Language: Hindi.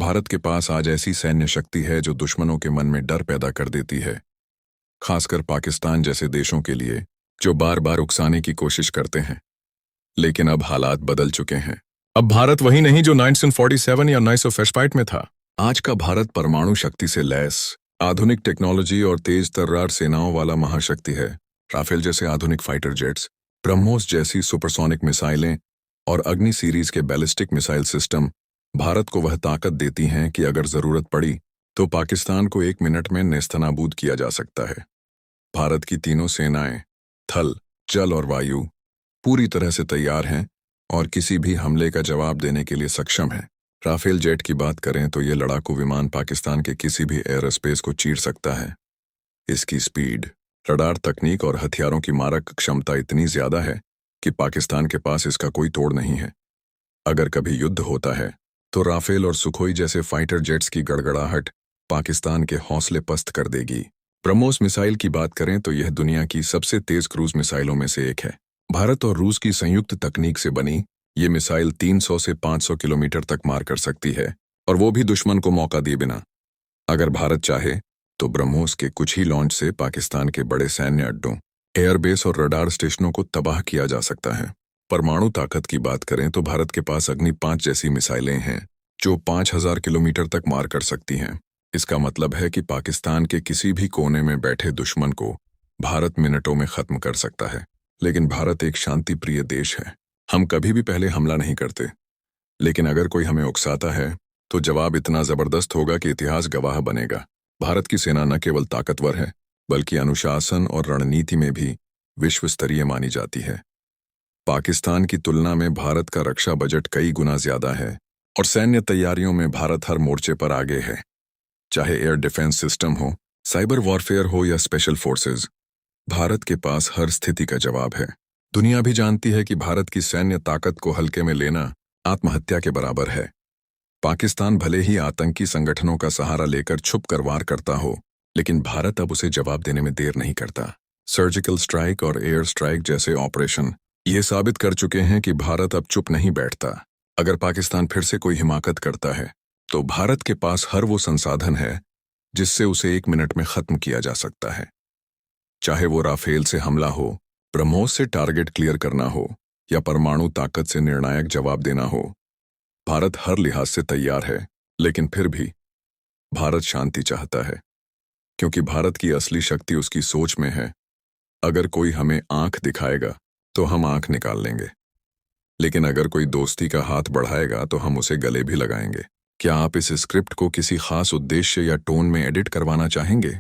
भारत के पास आज ऐसी सैन्य शक्ति है जो दुश्मनों के मन में डर पैदा कर देती है, खासकर पाकिस्तान जैसे देशों के लिए जो बार बार उकसाने की कोशिश करते हैं। लेकिन अब हालात बदल चुके हैं। अब भारत वही नहीं जो 1947 या 1955 में था। आज का भारत परमाणु शक्ति से लैस, आधुनिक टेक्नोलॉजी और तेज तर्रार सेनाओं वाला महाशक्ति है। राफेल जैसे आधुनिक फाइटर जेट्स, ब्रह्मोस जैसी सुपरसोनिक मिसाइलें और अग्नि सीरीज के बैलिस्टिक मिसाइल सिस्टम भारत को वह ताकत देती हैं कि अगर जरूरत पड़ी तो पाकिस्तान को 1 मिनट में नेस्तनाबूद किया जा सकता है। भारत की तीनों सेनाएं, थल, जल और वायु, पूरी तरह से तैयार हैं और किसी भी हमले का जवाब देने के लिए सक्षम हैं। राफेल जेट की बात करें तो ये लड़ाकू विमान पाकिस्तान के किसी भी एयर स्पेस को चीर सकता है। इसकी स्पीड, रडार तकनीक और हथियारों की मारक क्षमता इतनी ज्यादा है कि पाकिस्तान के पास इसका कोई तोड़ नहीं है। अगर कभी युद्ध होता है तो राफेल और सुखोई जैसे फाइटर जेट्स की गड़गड़ाहट पाकिस्तान के हौसले पस्त कर देगी। ब्रह्मोस मिसाइल की बात करें तो यह दुनिया की सबसे तेज क्रूज मिसाइलों में से एक है। भारत और रूस की संयुक्त तकनीक से बनी ये मिसाइल 300 से 500 किलोमीटर तक मार कर सकती है, और वो भी दुश्मन को मौका दिए बिना। अगर भारत चाहे तो ब्रह्मोस के कुछ ही लॉन्च से पाकिस्तान के बड़े सैन्य अड्डों, एयरबेस और रडार स्टेशनों को तबाह किया जा सकता है। परमाणु ताकत की बात करें तो भारत के पास अग्नि 5 जैसी मिसाइलें हैं जो 5000 किलोमीटर तक मार कर सकती हैं। इसका मतलब है कि पाकिस्तान के किसी भी कोने में बैठे दुश्मन को भारत मिनटों में खत्म कर सकता है। लेकिन भारत एक शांति प्रिय देश है। हम कभी भी पहले हमला नहीं करते, लेकिन अगर कोई हमें उकसाता है तो जवाब इतना जबरदस्त होगा कि इतिहास गवाह बनेगा। भारत की सेना न केवल ताकतवर है बल्कि अनुशासन और रणनीति में भी विश्व स्तरीय मानी जाती है। पाकिस्तान की तुलना में भारत का रक्षा बजट कई गुना ज्यादा है और सैन्य तैयारियों में भारत हर मोर्चे पर आगे है। चाहे एयर डिफेंस सिस्टम हो, साइबर वॉरफेयर हो या स्पेशल फोर्सेस, भारत के पास हर स्थिति का जवाब है। दुनिया भी जानती है कि भारत की सैन्य ताकत को हल्के में लेना आत्महत्या के बराबर है। पाकिस्तान भले ही आतंकी संगठनों का सहारा लेकर छुप कर वार करता हो, लेकिन भारत अब उसे जवाब देने में देर नहीं करता। सर्जिकल स्ट्राइक और एयर स्ट्राइक जैसे ऑपरेशन ये साबित कर चुके हैं कि भारत अब चुप नहीं बैठता। अगर पाकिस्तान फिर से कोई हिमाकत करता है तो भारत के पास हर वो संसाधन है जिससे उसे 1 मिनट में खत्म किया जा सकता है। चाहे वो राफेल से हमला हो, ब्रह्मोस से टारगेट क्लियर करना हो या परमाणु ताकत से निर्णायक जवाब देना हो, भारत हर लिहाज से तैयार है। लेकिन फिर भी भारत शांति चाहता है, क्योंकि भारत की असली शक्ति उसकी सोच में है। अगर कोई हमें आंख दिखाएगा तो हम आंख निकाल लेंगे, लेकिन अगर कोई दोस्ती का हाथ बढ़ाएगा तो हम उसे गले भी लगाएंगे। क्या आप इस स्क्रिप्ट को किसी खास उद्देश्य या टोन में एडिट करवाना चाहेंगे?